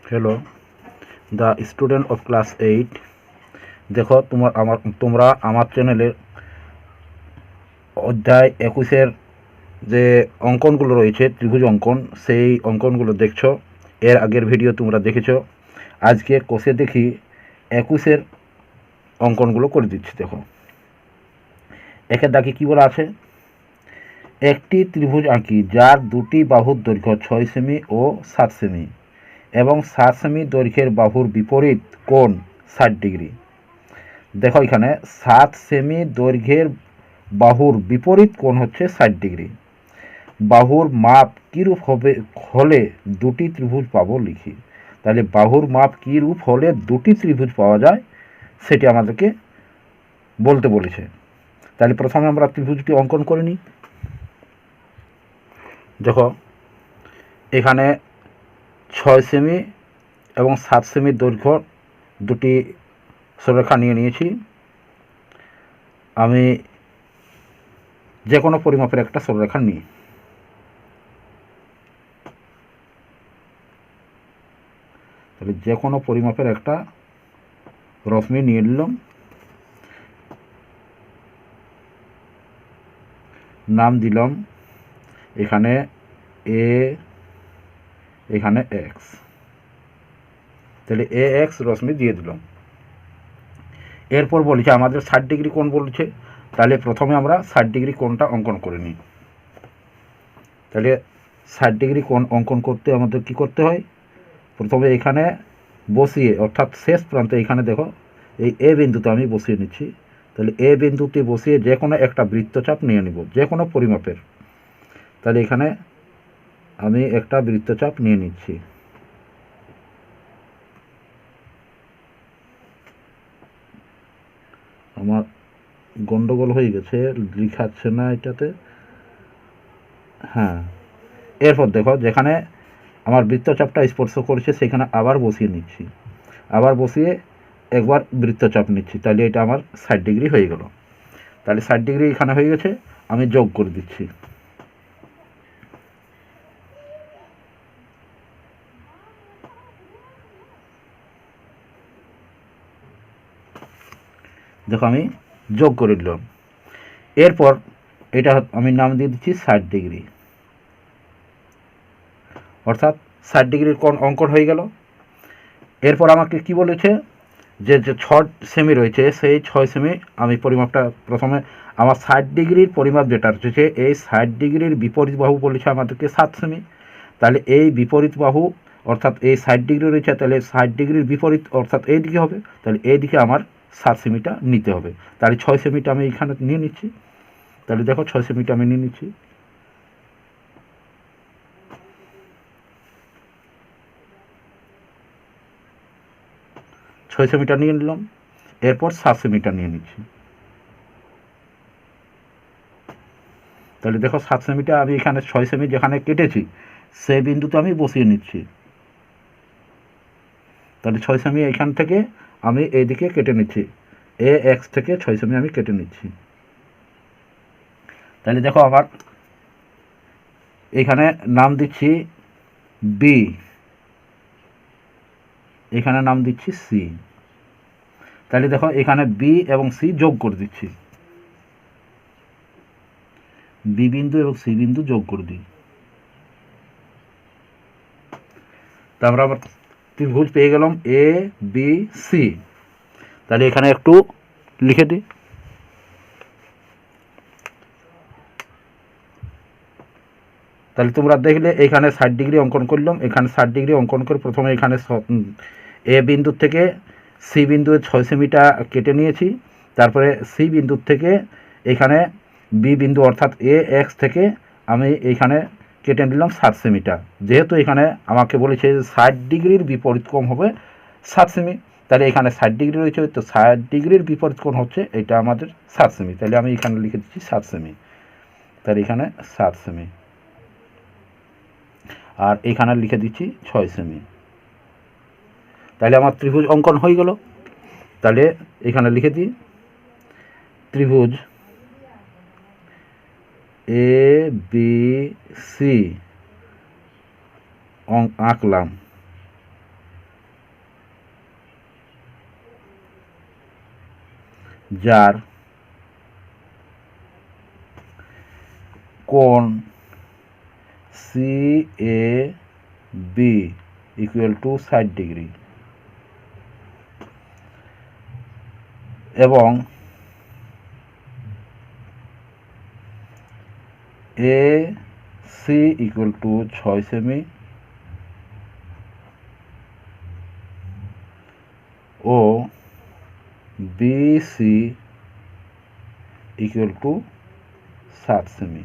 Hello, the student of class 8। দেখো তোমরা আমার চ্যানেলের অধ্যায় 21-এর যে অঙ্কনগুলো রয়েছে, ত্রিভুজ অঙ্কন, সেই অঙ্কনগুলো দেখছো। এর আগের ভিডিও তোমরা দেখেছো। আজকে কোষে দেখি 21-এর অঙ্কনগুলো করে দিচ্ছি। দেখো, একের দাগে কী বলা আছে? একটি ত্রিভুজ আঁকি যার দুটি বাহুর দৈর্ঘ্য 6 সেমি ও 7 সেমি এবং 7 সেমি দৈর্ঘ্যের বাহুর বিপরীত কোণ 60 ডিগ্রি। দেখো, এখানে 7 সেমি দৈর্ঘ্যের বাহুর বিপরীত কোণ হচ্ছে 60 ডিগ্রি। বাহুর মাপ কীরূপ হলে দুটি ত্রিভুজ পাবো লিখি। তাহলে বাহুর মাপ কীরূপ হলে দুটি ত্রিভুজ পাওয়া যায় সেটি আমাদেরকে বলতে বলেছে। তাহলে প্রথমে আমরা ত্রিভুজটি অঙ্কন করে নিই। দেখো, এখানে 6 সেমি এবং 7 সেমি দৈর্ঘ্য দুটি সরলরেখা নিয়ে নিয়েছি। আমি যে কোনো পরিমাপের একটা সরলরেখা নিই। তাহলে যে কোনো পরিমাপের একটা রশ্মি নিয়ে নিলাম। নাম দিলাম এখানে এ, এখানে এক্স। তাহলে এ এক্স রশ্মি দিয়ে দিলাম। এরপর বলেছে আমাদের 60 ডিগ্রি কোণ বলছে। তাহলে প্রথমে আমরা 60 ডিগ্রি কোণটা অঙ্কন করে নিই। তাহলে 60 ডিগ্রি কোণ অঙ্কন করতে আমাদের কি করতে হয়? প্রথমে এখানে বসিয়ে, অর্থাৎ শেষ প্রান্তে এখানে দেখো এই এ বিন্দুতে আমি বসিয়ে নিচ্ছি। তাহলে এ বিন্দুতে বসিয়ে যে কোনো একটা বৃত্তচাপ নিয়ে নিব, যে কোনো পরিমাপের। তাহলে এখানে আমি একটা বৃত্তচাপ নিয়ে নিচ্ছি। আমার গন্ডগোল হয়ে গেছে, লিখাচ্ছে না এটাতে। হ্যাঁ, এরপর দেখো যেখানে আমার বৃত্তচাপটা স্পর্শ করেছে সেখানে আবার বসিয়ে নিচ্ছি। আবার বসিয়ে একবার বৃত্তচাপ নিচ্ছি। তাহলে এটা আমার 60 ডিগ্রি হয়ে গেল। তাহলে 60 ডিগ্রি এখানে হয়ে গেছে। আমি যোগ করে দিচ্ছি। দেখো, আমি যোগ করে দিলাম। এরপর এটা আমি নাম দিয়ে দিচ্ছি 60 ডিগ্রি, অর্থাৎ 60 ডিগ্রির কোণ অঙ্কন হয়ে গেল। এরপর আমাকে কি বলেছে, যে 6 সেমি রয়েছে সেই 6 সেমি আমি পরিমাপটা প্রথমে আমার 60 ডিগ্রির পরিমাপ যেটা রয়েছে, এই 60 ডিগ্রির বিপরীত বাহু বলেছে আমাদেরকে 7 সেমি। তাহলে এই বিপরীত বাহু অর্থাৎ এই 60 ডিগ্রি রয়েছে, তাহলে 60 ডিগ্রির বিপরীত অর্থাৎ এই দিকে হবে। তাহলে এই দিকে আমার 7 সেমিটা নিতে হবে। তাহলে 6 সেমিটা আমি এখানে নিয়ে নিচ্ছি। তাহলে দেখো 6 সেমিটা আমি নিয়ে নিচ্ছি। ছয় সেমিটা নিয়ে নিলাম। এরপর 7 সেমিটা নিয়ে নিচ্ছি। তাহলে দেখো 7 সেমিটা আমি এখানে 6 সেমি যেখানে কেটেছি সেই বিন্দুতে আমি বসিয়ে নিচ্ছি। তাহলে 6 সেমি এইখান থেকে আমি এইদিকে কেটে নিচ্ছি। এ এক্স থেকে 6 সেমি আমি কেটে নিচ্ছি। তাহলে দেখো আমার এখানে নাম দিচ্ছি বি, এখানে নাম দিচ্ছি সি। তাহলে দেখো এখানে বি এবং সি যোগ করে দিচ্ছি। বি বিন্দু এবং সি বিন্দু যোগ করে দিই। তারপর আবার ত্রিভুজ পেয়ে গেলাম এ বি সি। তাহলে এখানে একটু লিখে দিই। তাহলে তোমরা দেখলে এখানে 60 ডিগ্রি অঙ্কন করলাম। এখানে 60 ডিগ্রি অঙ্কন করে প্রথমে এখানে এ বিন্দুর থেকে সি বিন্দুর 6 সেমিটা কেটে নিয়েছি। তারপরে সি বিন্দুর থেকে এখানে বি বিন্দু অর্থাৎ এ এক্স থেকে আমি এইখানে কেটে নিলাম 7 সেমিটা। যেহেতু এখানে আমাকে বলেছে 60 ডিগ্রির বিপরীত কোণ হবে 7 সেমি, তাহলে এখানে 60 ডিগ্রি রয়েছে, তো 60 ডিগ্রির বিপরীত কোণ হচ্ছে এটা আমাদের 7 সেমি। তাহলে আমি এখানে লিখে দিচ্ছি 7 সেমি। তাহলে এখানে 7 সেমি, আর এখানে লিখে দিচ্ছি 6 সেমি। তাহলে আমার ত্রিভুজ অঙ্কন হয়ে গেল। তাহলে এখানে লিখে দিই ত্রিভুজ এ বি সি আঁকলাম। যার কোণ CAB ইকুয়াল টু 60 ডিগ্রি এবং AC ইকুয়াল টু 6 সেমি ও BC ইকুয়াল টু 7 সেমি।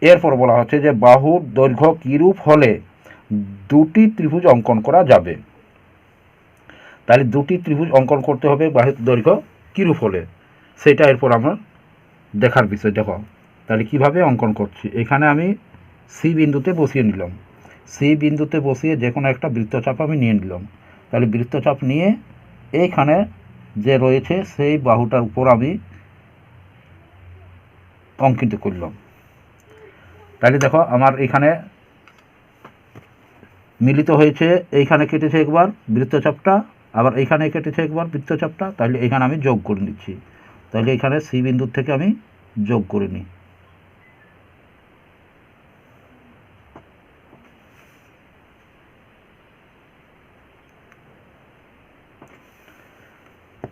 এরপর বলা হচ্ছে যে বাহুর দৈর্ঘ্য কিরূপ হলে দুটি ত্রিভুজ অঙ্কন করা যাবে। তাহলে দুটি ত্রিভুজ অঙ্কন করতে হবে বাহুর দৈর্ঘ্য কিরূপ হলে, সেটা এরপর আমরা দেখার বিষয়। দেখো তাহলে কিভাবে অঙ্কন করছি, এখানে আমি সি বিন্দুতে বসিয়ে নিলাম, সি বিন্দুতে বসিয়ে যে কোনো একটা বৃত্তচাপ আমি নিয়ে নিলাম। তাহলে বৃত্তচাপ নিয়ে এইখানে যে রয়েছে সেই বাহুটার উপর আমি অঙ্কিত করলাম। তাহলে দেখো আমার এখানে মিলিত হয়েছে, এইখানে কেটেছে একবার বৃত্তচাপটা, আবার এইখানে কেটেছে একবার বৃত্তচাপটা। তাহলে এখানে আমি যোগ করে নিচ্ছি। তাহলে এখানে সি বিন্দুর থেকে আমি যোগ করে নিই।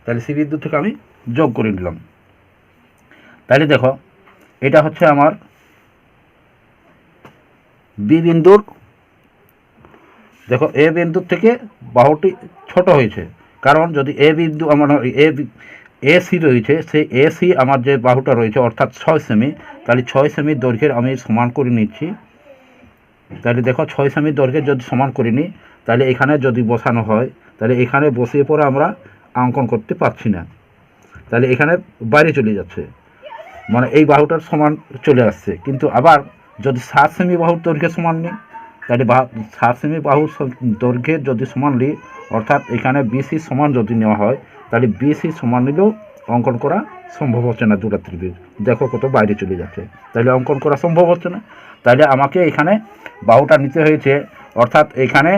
তাহলে সি বিন্দু থেকে আমি যোগ করে নিলাম। তাহলে দেখো এটা হচ্ছে আমার বি বিন্দুর, দেখো এ বিন্দুর থেকে বাহুটি ছোট হয়েছে, কারণ যদি এ বিন্দু আমার AC রয়েছে, সেই AC আমার যে বাহুটা রয়েছে অর্থাৎ 6 সেমি, তাহলে 6 সেমি দৈর্ঘ্যের আমি সমান করে নিচ্ছি। তাহলে দেখো 6 সেমি দৈর্ঘ্যের যদি সমান করে নিই, তাহলে এখানে যদি বসানো হয়, তাহলে এখানে বসিয়ে পরে আমরা অঙ্কন করতে পারছি না, তাহলে এখানে বাইরে চলে যাচ্ছে, মানে এই বাহুটার সমান চলে আসছে। কিন্তু আবার যদি 7 সেমি বাহুর দৈর্ঘ্যের সমান নিই, তাহলে 7 সেমি বাহুর দৈর্ঘ্যের যদি সমান নিই, অর্থাৎ এখানে BC সমান যদি নেওয়া হয়, তাহলে BC সমান নিলেও অঙ্কন করা সম্ভব হচ্ছে না দুটো ত্রিভুজ। দেখো কত বাইরে চলে যাচ্ছে, তাহলে অঙ্কন করা সম্ভব হচ্ছে না। তাহলে আমাকে এখানে বাহুটা নিতে হয়েছে, অর্থাৎ এখানে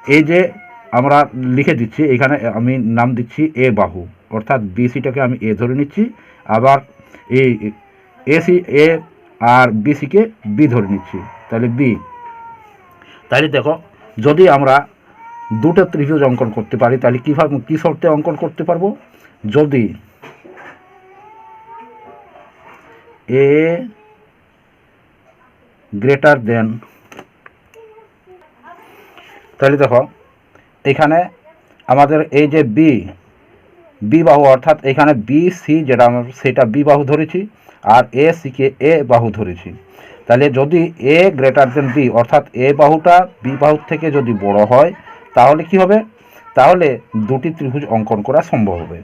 এই যে আমরা লিখে দিচ্ছি, এখানে আমি নাম দিচ্ছি A বাহু, অর্থাৎ BCটাকে আমি A ধরে নিচ্ছি, আবার এই AC A আর BCকে B ধরে নিচ্ছি, তাহলে B। তাহলে দেখো যদি আমরা দুটো ত্রিভুজ অঙ্কন করতে পারি, তাহলে কীভাবে কী শর্তে অঙ্কন করতে পারবো, যদি A গ্রেটার দেন, তাহলে দেখো এখানে আমাদের এই যে বি বাহু, অর্থাৎ এখানে BC যেটা আমরা সেটা B বাহু ধরেছি, আর ACকে A বাহু ধরেছি। তাহলে যদি A গ্রেটার দেন B, অর্থাৎ A বাহুটা B বাহুর থেকে যদি বড় হয়, তাহলে কি হবে, তাহলে দুটি ত্রিভুজ অঙ্কন করা সম্ভব হবে।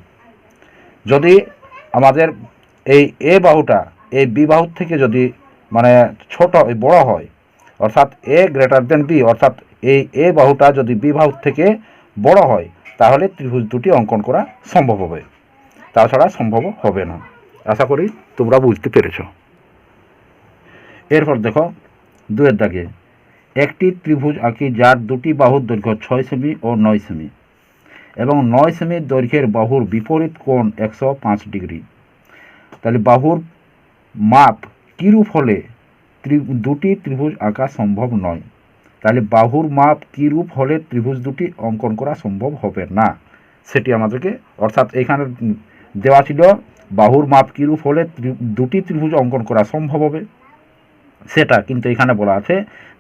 যদি আমাদের এই A বাহুটা এই B বাহুর থেকে যদি মানে ছোট বড় হয়, অর্থাৎ A গ্রেটার দেন B, অর্থাৎ এই A বাহুটা যদি B বাহুর থেকে বড় হয়, তাহলে ত্রিভুজ দুটি অঙ্কন করা সম্ভব হবে, তাছাড়া সম্ভব হবে না। আশা করি তোমরা বুঝতে পেরেছ। এরপর দেখো 2 দাগে, একটি ত্রিভুজ আঁকি যার দুটি বাহুর দৈর্ঘ্য 6 সেমি ও 9 সেমি এবং 9 সেমি দৈর্ঘ্যের বাহুর বিপরীত কোণ 105 ডিগ্রি। তাহলে বাহুর মাপ কিরূপ হলে দুটি ত্রিভুজ আঁকা সম্ভব নয়। তাহলে বাহুর মাপ কিরূপ হলে ত্রিভুজ দুটি অঙ্কন করা সম্ভব হবে না, সেটি আমাদেরকে, অর্থাৎ এখানে দেওয়া ছিল বাহুর মাপ কিরূপ হলে দুটি ত্রিভুজ অঙ্কন করা সম্ভব হবে সেটা, কিন্তু এখানে বলা আছে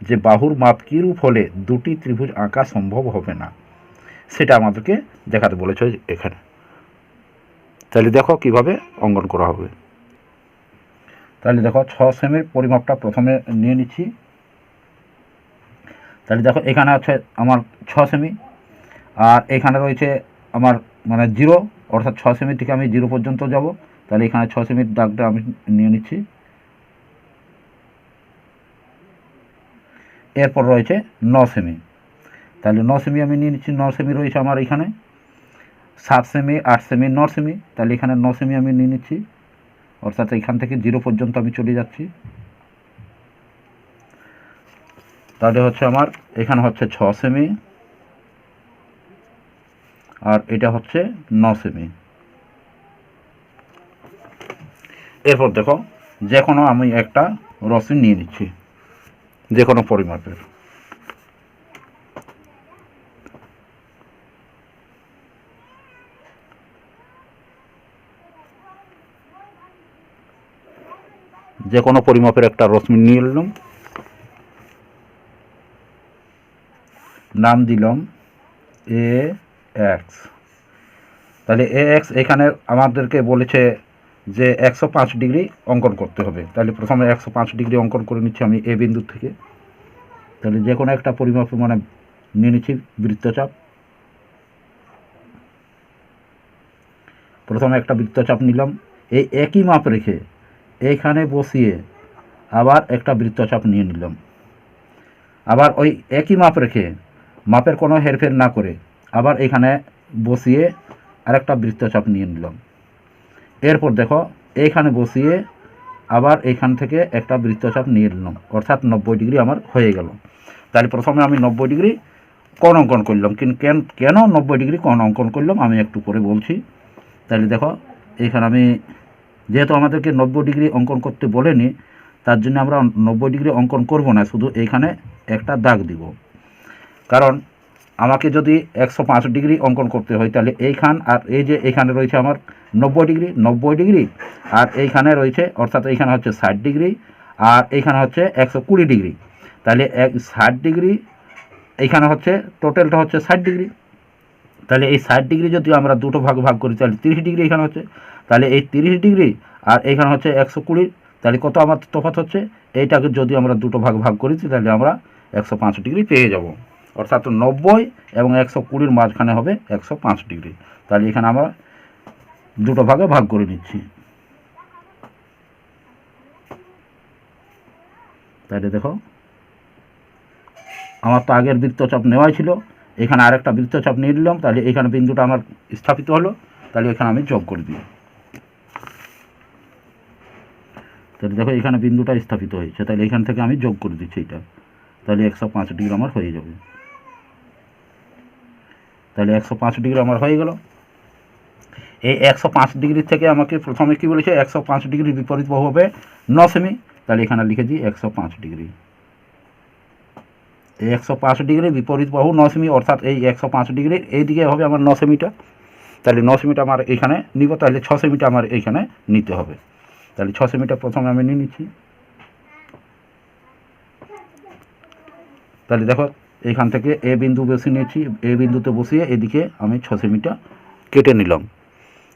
যে বাহুর মাপ কিরূপ হলে দুটি ত্রিভুজ আঁকা সম্ভব হবে না, সেটা আমাদেরকে দেখাতে বলেছে এখানে। তাহলে দেখো কিভাবে অঙ্কন করা হবে। তাহলে দেখো 6 সেমির পরিমাপটা প্রথমে নিয়ে নিচ্ছি। তাহলে দেখো এখানে আছে আমার 6 সেমি, আর এখানে রয়েছে আমার মানে 0, অর্থাৎ 6 সেমি থেকে আমি 0 পর্যন্ত যাব। তাহলে এখানে 6 সেমির দাগটা আমি নিয়ে নিচ্ছি। এরপর রয়েছে 9 সেমি, তাহলে 9 সেমি আমি নিয়ে নিচ্ছি। 9 সেমি রয়েছে আমার এখানে, 7 সেমি, 8 সেমি, 9 সেমি, তাহলে এখানে 9 সেমি আমি নিয়ে নিচ্ছি, অর্থাৎ এখান থেকে 0 পর্যন্ত আমি চলে যাচ্ছি। তাহলে হচ্ছে আমার এখানে হচ্ছে 6 সেমি, আর এটা হচ্ছে 9 সেমি। এরপর দেখো যে কোনো আমি একটা রশি নিয়ে নিচ্ছি যে কোনো পরিমাপের। যে কোনো পরিমাপের একটা রশ্মি নিয়ে নিলাম, নাম দিলাম এ এক্স। তাহলে এ এক্স এখানে আমাদেরকে বলেছে যে 105 ডিগ্রি অঙ্কন করতে হবে। তাহলে প্রথমে 105 ডিগ্রি অঙ্কন করে নিচ্ছি আমি এ বিন্দু থেকে। তাহলে যে কোনো একটা পরিমাপ মানে নিয়ে নিচ্ছি বৃত্তচাপ। প্রথমে একটা বৃত্তচাপ নিলাম, এই একই মাপ রেখে এইখানে বসিয়ে আবার একটা বৃত্তচাপ নিয়ে নিলাম। আবার ওই একই মাপ রেখে মাপের কোনো হেরফের না করে আবার এখানে বসিয়ে আরেকটা বৃত্তচাপ নিয়ে নিলাম। এরপর দেখো এইখানে বসিয়ে আবার এইখান থেকে একটা বৃত্তচাপ নিয়ে নিলাম, অর্থাৎ 90 ডিগ্রি আমার হয়ে গেল। তাহলে প্রথমে আমি 90 ডিগ্রি কোণ অঙ্কন করলাম, কিন্তু কেন 90 ডিগ্রি কোণ অঙ্কন করলাম আমি একটু পরে বলছি। তাহলে দেখো এইখানে আমি যেহেতু আমাদেরকে 90 ডিগ্রি অঙ্কন করতে বলেনি, তার জন্য আমরা 90 ডিগ্রি অঙ্কন করব না, শুধু এইখানে একটা দাগ দিব। কারণ আমাকে যদি 105 ডিগ্রি অঙ্কন করতে হয় তাহলে এইখান আর এই যে এইখানে রয়েছে আমার 90 ডিগ্রি আর এইখানে রয়েছে, অর্থাৎ এইখানে হচ্ছে 60 ডিগ্রি আর এইখানে হচ্ছে 120 ডিগ্রি। তাহলে 60 ডিগ্রি এইখানে হচ্ছে টোটালটা হচ্ছে 60 ডিগ্রি। তাহলে এই 60 ডিগ্রি যদি আমরা দুটো ভাগ করি তাহলে 30 ডিগ্রি এখানে হচ্ছে। তাহলে এই 30 ডিগ্রি আর এইখানে হচ্ছে 120, তাহলে কত আমার তফাৎ হচ্ছে, এইটাকে যদি আমরা দুটো ভাগ করি তাহলে আমরা 105 ডিগ্রি পেয়ে যাব। অর্থাৎ 90 এবং 120 মাঝখানে হবে 105 ডিগ্রি। তাহলে এখানে আমরা দুটো ভাগে ভাগ করে নিচ্ছি। তাহলে দেখো আমার তো আগের বৃত্তচাপ নেওয়াই ছিল, এখানে আরেকটা বৃত্তচাপ নিয়ে নিলাম, তাহলে এখানে বিন্দুটা আমার স্থাপিত হলো। তাহলে এখানে আমি যোগ করে দিই। তাহলে দেখো এখানে বিন্দুটা স্থাপিত হয়েছে, তাহলে এখান থেকে আমি যোগ করে দিচ্ছি এটা। তাহলে 105 ডিগ্রি আমার হয়ে যাবে। তাহলে 105 ডিগ্রি আমার হয়ে গেল। এই 105 ডিগ্রি থেকে আমাকে প্রথমে কি বলেছে, 105 ডিগ্রির বিপরীত বাহু হবে 9 সেমি। তাহলে এখানে লিখে দিই 105 ডিগ্রি। এই 105 ডিগ্রির বিপরীত বাহু 9 সেমি, অর্থাৎ এই 105 ডিগ্রির এই দিকে হবে আমার 9 সেমিটা। তাহলে 9 সেমিটা আমার এইখানে নিব, তাহলে 6 সেমিটা আমার এইখানে নিতে হবে। তাহলে 6 সেমিটা প্রথমে আমি নিয়ে নিচ্ছি। তাহলে দেখো এইখান থেকে এ বিন্দু বসিয়ে নিয়েছি, এ বিন্দুতে বসিয়ে এদিকে আমি 6 সেমিটা কেটে নিলাম।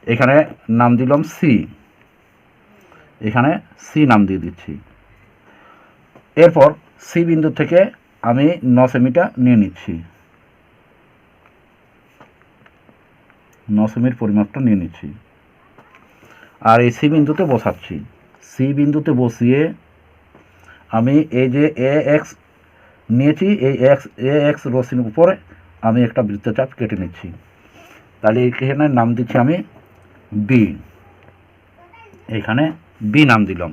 এখানে নাম দিলাম সি, এখানে সি নাম দিয়ে দিচ্ছি। এরপর সি বিন্দু থেকে আমি 9 সেমিটা নিয়ে নিচ্ছি, 9 সেমির পরিমাপটা নিয়ে নিচ্ছি। আর এই সি বিন্দুতে বসাচ্ছি। সি বিন্দুতে বসিয়ে আমি এই যে এ এক্স নিয়েছি, এই এ এক্স রশ্মির উপরে আমি একটা বৃত্তচাপ কেটে নিচ্ছি। তাহলে এখানে নাম দিচ্ছি আমি বি, এখানে বি নাম দিলাম।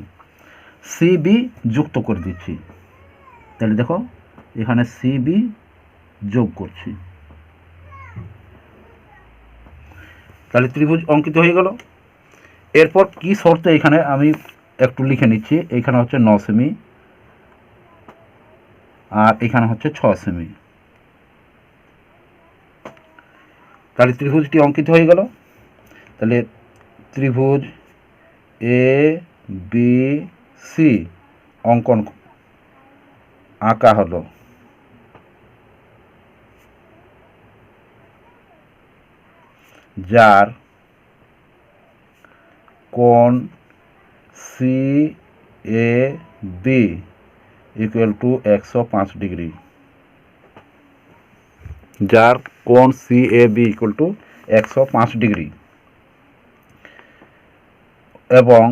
সি বি যুক্ত করে দিচ্ছি। তাহলে দেখো এখানে সি বি যোগ করছি। তাহলে ত্রিভুজ অঙ্কিত হয়ে গেল। এরপর কি শর্তে এখানে আমি একটু লিখে নিচ্ছি। এখানে হচ্ছে 9 সেমি আর এখানে হচ্ছে 6 সেমি। তাহলে ত্রিভুজটি অঙ্কিত হয়ে গেল। তাহলে ত্রিভুজ এ বি সি অঙ্কন আঁকা হলো। যার কোণ C A B equal to 105 degree. যার কোণ C A B equal to 105 degree এবং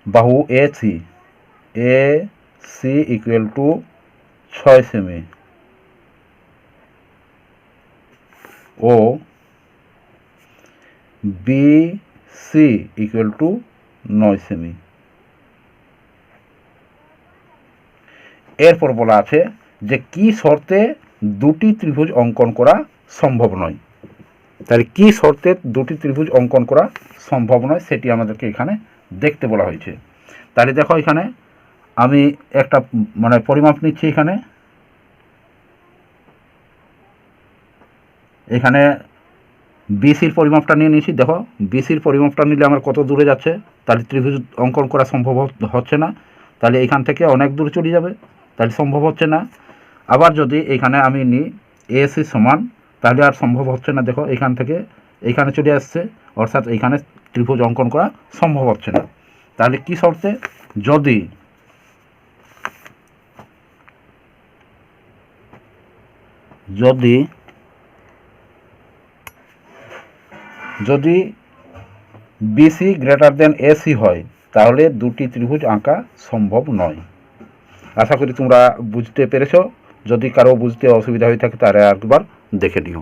বাহু এ সি ইকুয়াল টু 6 সেমি ও বি সি ইকুয়াল টু 9 সেমি। এরপর বলা আছে যে কি শর্তে দুটি ত্রিভুজ অঙ্কন করা সম্ভব নয়। তাহলে কী শর্তে দুটি ত্রিভুজ অঙ্কন করা সম্ভব নয় সেটি আমাদেরকে এখানে দেখতে বলা হয়েছে। তাহলে দেখো এখানে আমি একটা পরিমাপ নিচ্ছি। এখানে বিসির পরিমাপটা নিয়ে নিয়েছি। দেখো বিসির পরিমাপটা নিলে আমার কত দূরে যাচ্ছে, তাহলে ত্রিভুজ অঙ্কন করা সম্ভব হচ্ছে না। তাহলে এখান থেকে অনেক দূর চলে যাবে, তাহলে সম্ভব হচ্ছে না। আবার যদি এখানে আমি নিই এসি সমান, তাহলে আর সম্ভব হচ্ছে না। দেখো এখান থেকে এইখানে চলে আসছে, অর্থাৎ এইখানে ত্রিভুজ অঙ্কন করা সম্ভব হচ্ছে না। তাহলে কি শর্তে? যদি বিসি গ্রেটার দেন এসি হয়, তাহলে দুটি ত্রিভুজ আঁকা সম্ভব নয়। আশা করি তোমরা বুঝতে পেরেছ। যদি কারো বুঝতে অসুবিধা হয়ে থাকে তারা একবার দেখে নিও।